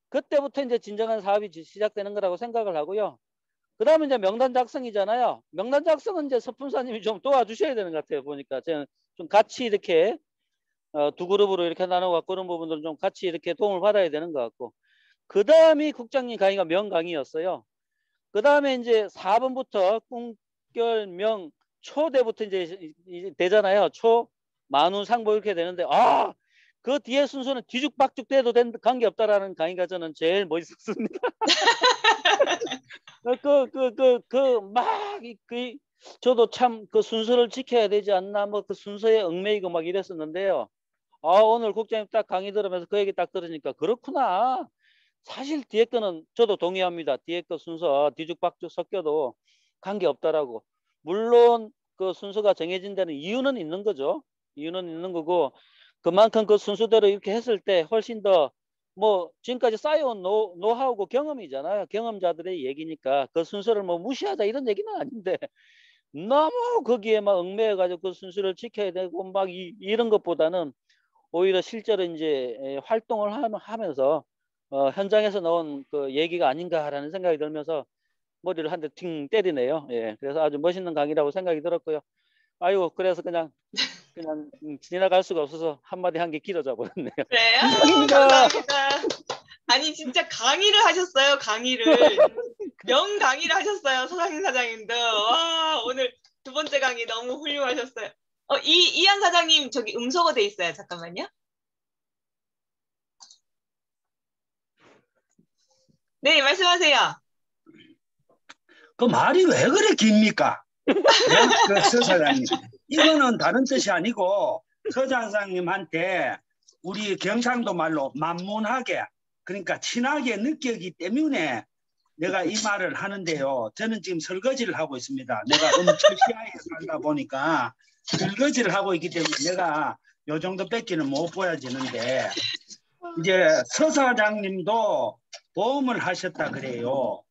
B: 그때부터 이제 진정한 사업이 시작되는 거라고 생각을 하고요. 그 다음에 이제 명단 작성이잖아요. 명단 작성은 이제 서fun사님이 좀 도와주셔야 되는 것 같아요. 보니까 저는 좀 같이 이렇게 두 그룹으로 이렇게 나눠갖고 그런 부분들은 좀 같이 이렇게 도움을 받아야 되는 것 같고, 그 다음이 국장님 강의가 명강의였어요. 그 다음에 이제 4번부터 꿈결 명 초대부터 이제 되잖아요. 초 만우 상보 이렇게 되는데 그 뒤에 순서는 뒤죽박죽 돼도 관계없다라는 강의가 저는 제일 멋있었습니다. 저도 참 그 순서를 지켜야 되지 않나 뭐 그 순서에 얽매이고 막 이랬었는데요. 오늘 국장님 딱 강의 들으면서 그 얘기 딱 들으니까 그렇구나. 사실 뒤에 거는 저도 동의합니다. 뒤에 거 순서 뒤죽박죽 섞여도 관계없다라고. 물론 그 순서가 정해진 데는 이유는 있는 거죠. 이유는 있는 거고 그만큼 그 순서대로 이렇게 했을 때 훨씬 더 뭐 지금까지 쌓여온 노하우고 경험이잖아요. 경험자들의 얘기니까 그 순서를 뭐 무시하자 이런 얘기는 아닌데 너무 거기에 막 얽매여가지고 그 순서를 지켜야 되고 막 이런 것보다는 오히려 실제로 이제 활동을 하면서 현장에서 나온 그 얘기가 아닌가라는 생각이 들면서 머리를 한 대 팅 때리네요. 예, 그래서 아주 멋있는 강의라고 생각이 들었고요. 아이고 그래서 그냥 지나갈 수가 없어서 한마디 한 게 길어져 버렸네요.
A: 그래요?
B: 이상입니다.
A: 감사합니다. 아니 진짜 강의를 하셨어요. 강의를 명강의를 하셨어요. 서상인 사장님도. 와, 오늘 두 번째 강의 너무 훌륭하셨어요. 이한 사장님 저기 음소거 돼 있어요. 잠깐만요. 네, 말씀하세요.
C: 그 말이 왜 그래 깁니까? 그 서사장님. 이거는 다른 뜻이 아니고 서장사님한테 우리 경상도 말로 만문하게 그러니까 친하게 느끼기 때문에 내가 이 말을 하는데요. 저는 지금 설거지를 하고 있습니다. 내가 음처시야에 살다 보니까 설거지를 하고 있기 때문에 내가 요 정도 뺏기는 못 보여지는데 이제 서사장님도 보험을 하셨다 그래요.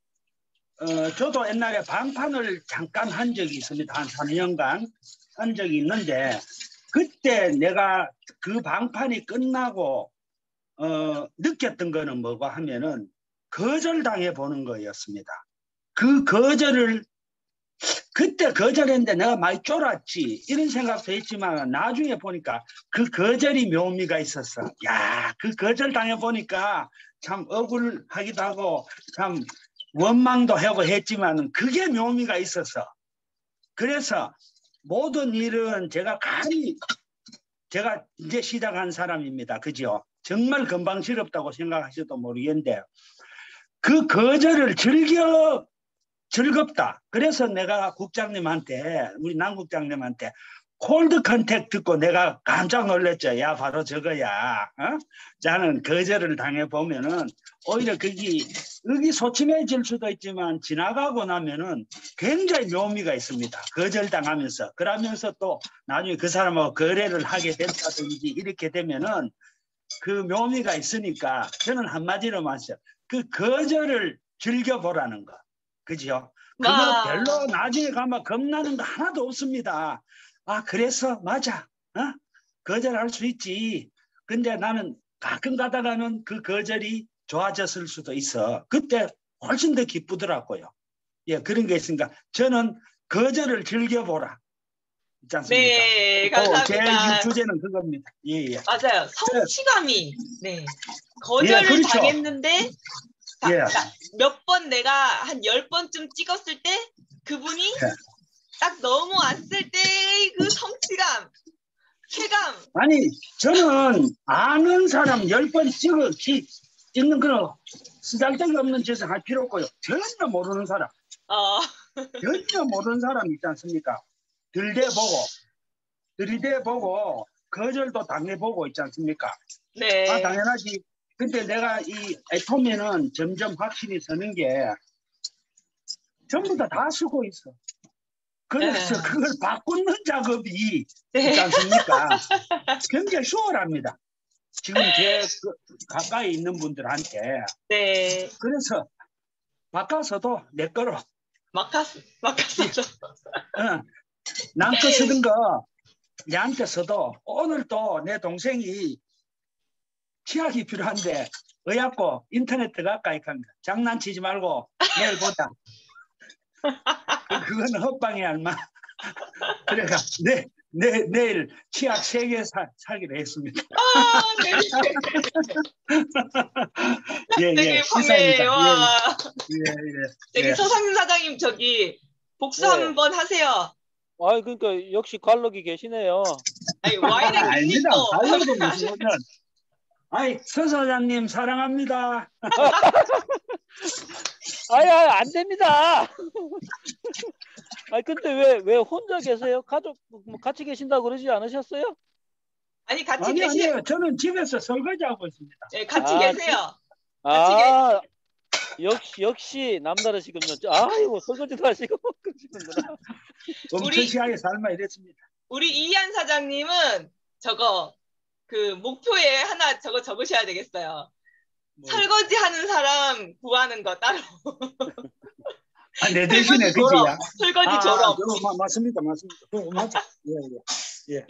C: 저도 옛날에 방판을 잠깐 한 적이 있습니다. 한 3년간 한 적이 있는데 그때 내가 그 방판이 끝나고 느꼈던 거는 뭐고 하면은 거절당해 보는 거였습니다. 그 거절을 그때 거절했는데 내가 많이 쫄았지 이런 생각도 했지만 나중에 보니까 그 거절이 묘미가 있었어. 야, 그 거절당해 보니까 참 억울하기도 하고 참 원망도 하고 했지만 그게 묘미가 있었어. 그래서 모든 일은 제가 이제 시작한 사람입니다. 그죠? 정말 건방지럽다고 생각하셔도 모르겠는데 그 거절을 즐겁다. 그래서 내가 국장님한테 우리 남 국장님한테 콜드 컨택 듣고 내가 깜짝 놀랐죠. 야, 바로 저거야. 어? 자는 거절을 당해보면은 오히려 거기 의기소침해질 수도 있지만 지나가고 나면은 굉장히 묘미가 있습니다. 거절당하면서. 그러면서 또 나중에 그 사람하고 거래를 하게 된다든지 이렇게 되면은 그 묘미가 있으니까 저는 한마디로 말해요. 그 거절을 즐겨보라는 거. 그죠? 그거
A: 와.
C: 별로 나중에 가면 겁나는 거 하나도 없습니다. 아, 그래서 맞아. 어? 거절할 수 있지. 근데 나는 가끔 가다가는 그 거절이 좋아졌을 수도 있어. 그때 훨씬 더 기쁘더라고요. 예, 그런 게 있으니까 저는 거절을 즐겨보라. 있지 않습니까?
A: 네,
C: 제
A: 감사합니다.
C: 주제는 그겁니다. 예, 예.
A: 맞아요. 성취감이. 네.
C: 예,
A: 거절을
C: 그렇죠.
A: 당했는데
C: 예.
A: 몇 번 내가 한 10번쯤 찍었을 때 그분이
C: 예.
A: 딱 넘어왔을 때 그 성취감, 쾌감.
C: 아니, 저는 아는 사람 10번 찍는 그런 쓰잘데기 없는 짓을 할 필요 없고요. 전혀 모르는 사람, 전혀 모르는 사람 있지 않습니까? 들이대보고 거절도 당해보고 있지 않습니까?
A: 네.
C: 아, 당연하지. 근데 내가 이 애토미는 점점 확신이 서는 게 전부 다 쓰고 있어. 그래서
A: 네.
C: 그걸 바꾸는 작업이
A: 네.
C: 있지 않습니까? 굉장히 수월합니다. 지금 가까이 있는 분들한테.
A: 네.
C: 그래서 바꿔서도 내 거로.
A: 막았어도.
C: 남 거 쓰던 거 내한테 써도 오늘도 내 동생이 치약이 필요한데 의약고 인터넷 들어갈까 이칸 장난치지 말고 내일 보자. 그거는 헛방이 얼마. 그래가 내일 치약 3개 사기로 했습니다.
A: 네. 되게 판매. 와.
C: 예.
A: 서상윤 사장님 저기 복수 한번 하세요.
B: 아, 그러니까 역시 관록이 계시네요.
A: 아니 와인의
C: 아닙니다.
A: 또.
C: 관록은 무슨 오늘. 아이, 서 사장님 사랑합니다.
B: 아야, 안 됩니다. 아, 근데 왜 혼자 계세요? 가족 같이 계신다고 그러지 않으셨어요?
A: 아니 같이
C: 아니요. 저는 집에서 설거지하고 있습니다.
A: 네, 같이 계세요.
B: 역시 남다르시군요. 아이고, 설거지도 하시고 그러시는구나.
C: 엄청시하게 삶아 이랬습니다.
A: 우리 이희안 사장님은 저거 그 목표에 하나 저거 적으셔야 되겠어요. 설거지하는 사람 구하는 거 따로.
C: 내 대신에 그지야.
A: 설거지 졸업.
C: 맞습니다. 맞아. 예.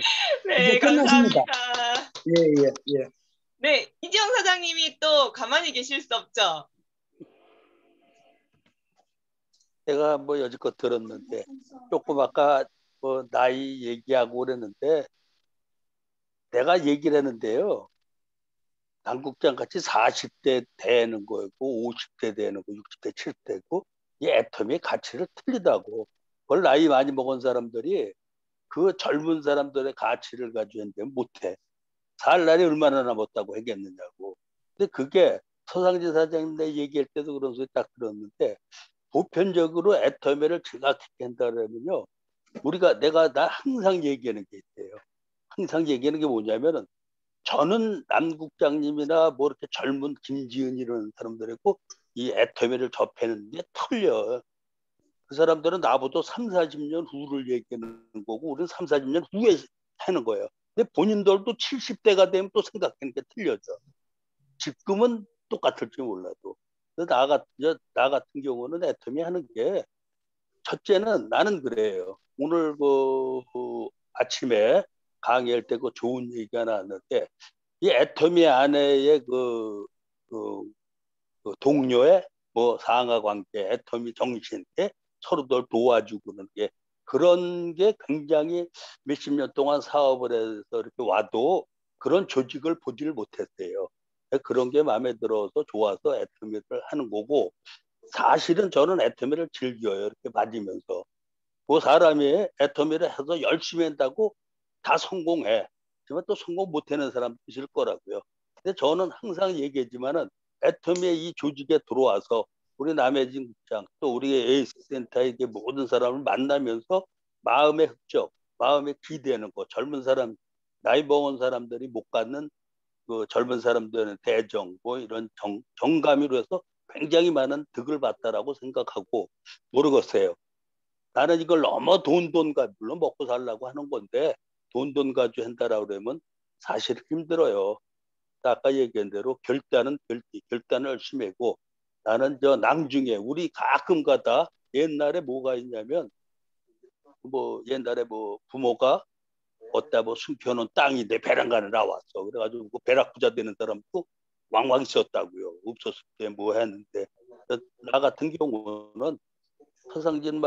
A: 네,
C: 끝났습니다.
A: 감사합니다.
C: 예.
A: 네, 이지영 사장님이 또 가만히 계실 수 없죠.
B: 제가 뭐 여지껏 들었는데 조금 아까 뭐 나이 얘기하고 그랬는데 내가 얘기를 했는데요. 당국장 같이 40대 되는 거고 50대 되는 거, 60대, 70대고 이 애터미의 가치를 틀리다고. 그걸 나이 많이 먹은 사람들이 그 젊은 사람들의 가치를 가지고 있는데 못해. 살 날이 얼마나 남았다고 하겠느냐고. 근데 그게 서상진 사장님 얘기할 때도 그런 소리 딱 들었는데 보편적으로 애터미를 지각하게 한다면요. 나 항상 얘기하는 게 있대요. 항상 얘기하는 게 뭐냐면은 저는 남국장님이나 뭐 이렇게 젊은 김지은 이런 사람들이고 이 애터미를 접하는 게 틀려. 그 사람들은 나보다 3, 40년 후를 얘기하는 거고 우리는 3, 40년 후에 하는 거예요. 근데 본인들도 70대가 되면 또 생각하는 게 틀려져. 지금은 똑같을지 몰라도. 나 같은 경우는 애터미 하는 게 첫째는 나는 그래요. 오늘 아침에 강의할 때 그 좋은 얘기가 나왔는데 이 애터미 안에의 그 동료의 뭐 상하 관계, 애터미 정신, 서로들 도와주고는 게 그런 게 굉장히 몇십 년 동안 사업을 해서 이렇게 와도 그런 조직을 보지를 못했어요. 그런 게 마음에 들어서 좋아서 애터미를 하는 거고 사실은 저는 애터미를 즐겨요. 이렇게 맞으면서. 그 사람이 애터미를 해서 열심히 한다고 다 성공해. 하지만 또 성공 못하는 사람도 있을 거라고요. 근데 저는 항상 얘기했지만은 애터미의 이 조직에 들어와서 우리 남해진 국장 또 우리 에이스 센터의 모든 사람을 만나면서 마음의 흡적 마음에 기대는 거, 젊은 사람, 나이 먹은 사람들이 못 갖는 그 젊은 사람들의 대정, 뭐 이런 정감으로 해서 굉장히 많은 득을 봤다라고 생각하고, 모르겠어요. 나는 이걸 너무 물론 먹고 살라고 하는 건데 돈 가지고 한다라고 그러면 사실 힘들어요. 아까 얘기한 대로 결단을 열심히 하고, 나는 저 낭중에 우리 가끔 가다 옛날에 뭐가 있냐면, 뭐 옛날에 뭐 부모가 어디다 뭐 숨겨놓은 땅이 내 배란간에 나왔어. 그래가지고 그 벼락 부자 되는 사람도 왕왕 있었다고요. 없었을 때 뭐 했는데, 나 같은 경우는 서상진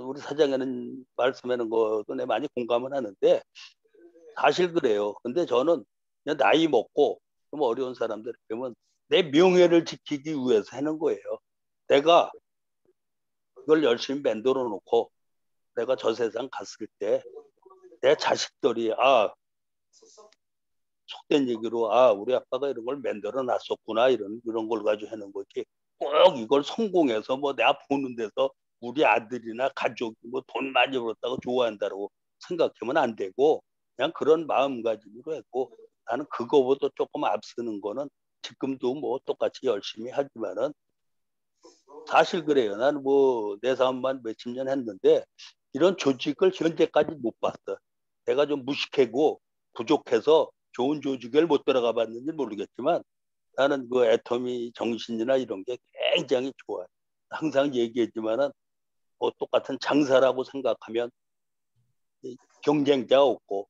B: 우리 사장에는 말씀하는 것도 내 많이 공감은 하는데 사실 그래요. 근데 저는 그냥 나이 먹고 좀 어려운 사람들 그러면 내 명예를 지키기 위해서 하는 거예요. 내가 그걸 열심히 만들어 놓고 내가 저 세상 갔을 때 내 자식들이 속된 얘기로 우리 아빠가 이런 걸 만들어 놨었구나 이런 걸 가지고 하는 거지. 꼭 이걸 성공해서 뭐 내가 보는 데서 우리 아들이나 가족이 뭐 돈 많이 벌었다고 좋아한다고 생각하면 안 되고, 그냥 그런 마음가짐으로 했고, 나는 그거보다 조금 앞서는 거는 지금도 뭐 똑같이 열심히 하지만은 사실 그래요. 나는 뭐 내 사업만 몇십 년 했는데 이런 조직을 현재까지 못 봤어. 내가 좀 무식하고 부족해서 좋은 조직을 못 들어가 봤는지 모르겠지만 나는 그 애터미 정신이나 이런 게 굉장히 좋아요. 항상 얘기했지만은 뭐 똑같은 장사라고 생각하면 경쟁자가 없고,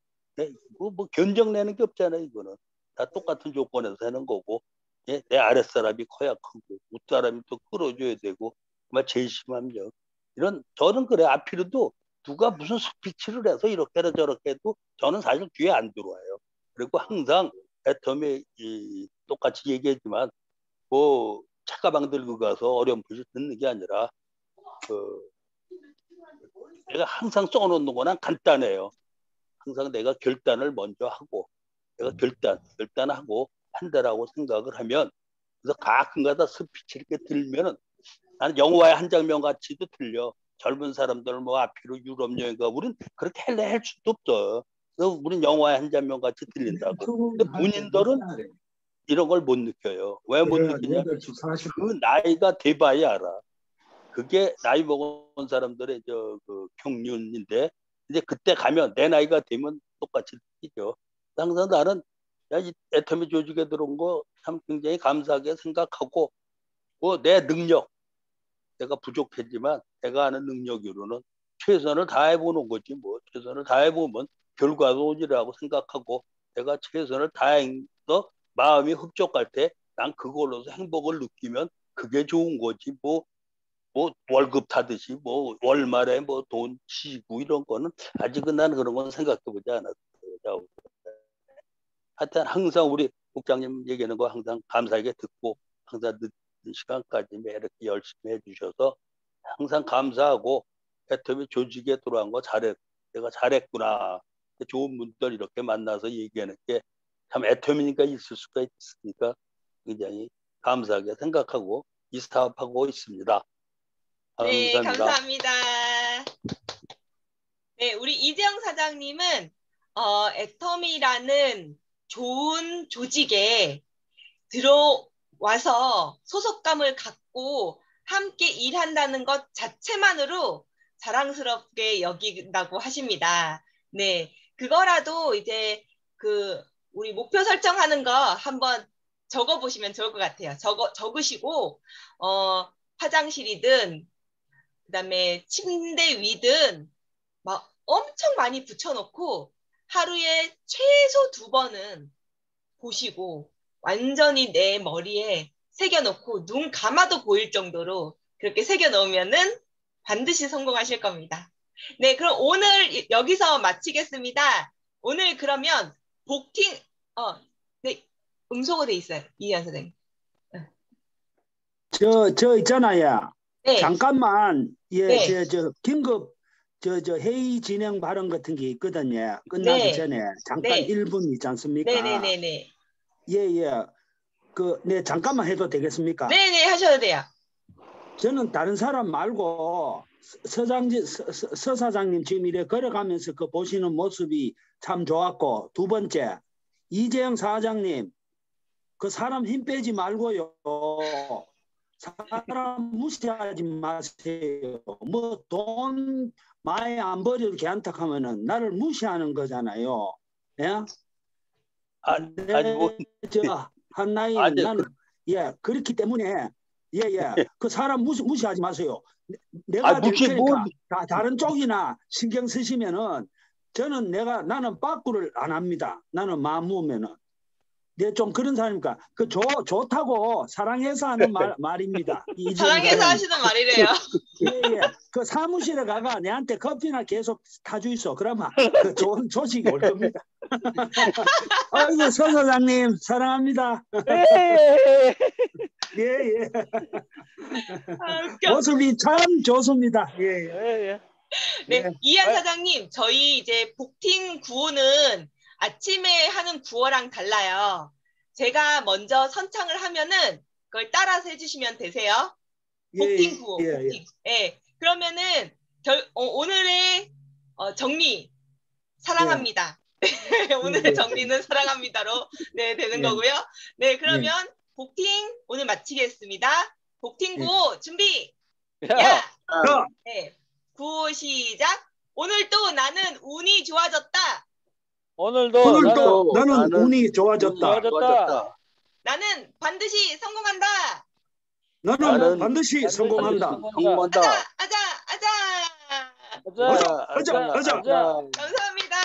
B: 뭐 견적내는 게 없잖아요. 이거는 다 똑같은 조건에서 하는 거고, 내 아랫사람이 커야 크고 윗사람이 또 끌어줘야 되고, 정말 제심함력 이런, 저는 그래. 앞으로도 누가 무슨 스피치를 해서 이렇게 저렇게 해도 저는 사실 귀에 안 들어와요. 그리고 항상 애터미 똑같이 얘기했지만 뭐 책가방 들고 가서 어렴풋이 듣는 게 아니라 내가 항상 써놓는 거는 간단해요. 항상 내가 결단을 먼저 하고, 내가 결단하고 한다라고 생각을 하면, 그래서 가끔가다 스피치 이렇게 들면은 나는 영화의 한 장면 같이도 들려. 젊은 사람들 뭐 앞으로 유럽 여행 가, 우린 그렇게 할 수도 없어. 우린 영화의 한 장면 같이 들린다고. 근데 본인들은 이런 걸 못 느껴요. 왜 못 느끼냐면 그 나이가 돼봐야 알아. 그게 나이 먹은 사람들의 그 평균인데, 이제 그때 가면 내 나이가 되면 똑같이 느끼죠. 항상 나는 이 애터미 조직에 들어온 거 참 굉장히 감사하게 생각하고, 뭐 내 능력, 내가 부족했지만 내가 아는 능력으로는 최선을 다해보는 거지. 뭐 최선을 다해보면 결과도 오리라고 생각하고, 내가 최선을 다해서 마음이 흡족할 때 난 그걸로서 행복을 느끼면 그게 좋은 거지. 뭐 월급 타듯이 뭐 월말에 뭐 돈 치고 이런 거는 아직은 나는 그런 건 생각해 보지 않았어요. 하여튼 항상 우리 국장님 얘기하는 거 항상 감사하게 듣고, 항상 늦은 시간까지 이렇게 열심히 해주셔서 항상 감사하고, 애터미 조직에 들어간 거 내가 잘했구나. 좋은 분들 이렇게 만나서 얘기하는 게 참 애터미니까 있을 수가 있으니까 굉장히 감사하게 생각하고 이 사업하고 있습니다.
A: 네,
B: 감사합니다.
A: 감사합니다. 네, 우리 이재영 사장님은 애터미라는 좋은 조직에 들어와서 소속감을 갖고 함께 일한다는 것 자체만으로 자랑스럽게 여긴다고 하십니다. 네, 그거라도 이제 우리 목표 설정하는 거 한번 적어보시면 좋을 것 같아요. 적으시고 화장실이든 그다음에 침대 위든 막 엄청 많이 붙여놓고 하루에 최소 2번은 보시고 완전히 내 머리에 새겨놓고 눈 감아도 보일 정도로 그렇게 새겨놓으면은 반드시 성공하실 겁니다. 네, 그럼 오늘 여기서 마치겠습니다. 오늘 그러면 복팅, 네, 음소거 돼 있어요. 이희연 선생님.
C: 저 있잖아요.
A: 네.
C: 잠깐만,
A: 네.
C: 긴급 회의 진행 발언 같은 게 있거든요. 끝나기
A: 네.
C: 전에 잠깐
A: 네.
C: 1분 있지 않습니까?
A: 네네네네.
C: 예. 잠깐만 해도 되겠습니까?
A: 네네, 하셔도 돼요.
C: 저는 다른 사람 말고 서 사장님 지금 이래 걸어가면서 그 보시는 모습이 참 좋았고, 두 번째 이재영 사장님 그 사람 힘 빼지 말고요. 사람 무시하지 마세요. 뭐 돈 많이 안 버려도 걔한테하면은 나를 무시하는 거잖아요. 예?
B: 아니 뭐
C: 한 나이는
B: 아니,
C: 나는 예 그렇기 때문에 예예 그 사람 무시하지 마세요. 내가 될 테니까 다른 쪽이나 신경 쓰시면은 저는 나는 빠꾸를 안 합니다. 나는 마음 먹으면은 네, 좀 그런 사람이니까 그 좋다고 사랑해서 하는 말입니다.
A: 사랑해서 하시는 말이래요.
C: 예예. 그 사무실에 가가 내한테 커피나 계속 타주 있어. 그러면 그 좋은 소식이 올 겁니다. 아이고 서 사장님 사랑합니다. 예예. 모습이 참 좋습니다. 예.
A: 네, 이한 사장님, 저희 이제 복팅 구호는 아침에 하는 구호랑 달라요. 제가 먼저 선창을 하면은 그걸 따라서 해주시면 되세요. 복팅 구호. 복팅. 예. 그러면은 오늘의 정리 사랑합니다. 오늘의 정리는 사랑합니다로 네 되는 거고요. 네, 그러면 복팅 오늘 마치겠습니다. 복팅 구호 준비. 야. 네. 구호 시작. 오늘 또 나는 운이 좋아졌다.
C: 오늘도 나는 운이 좋아졌다.
A: 나는 반드시 성공한다.
C: 나는 반드시 성공한다.
A: 아자. 감사합니다.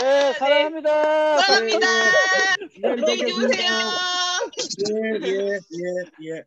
B: 네, 사랑합니다.
A: 사랑합니다. 안녕히 주무세요.
C: 예.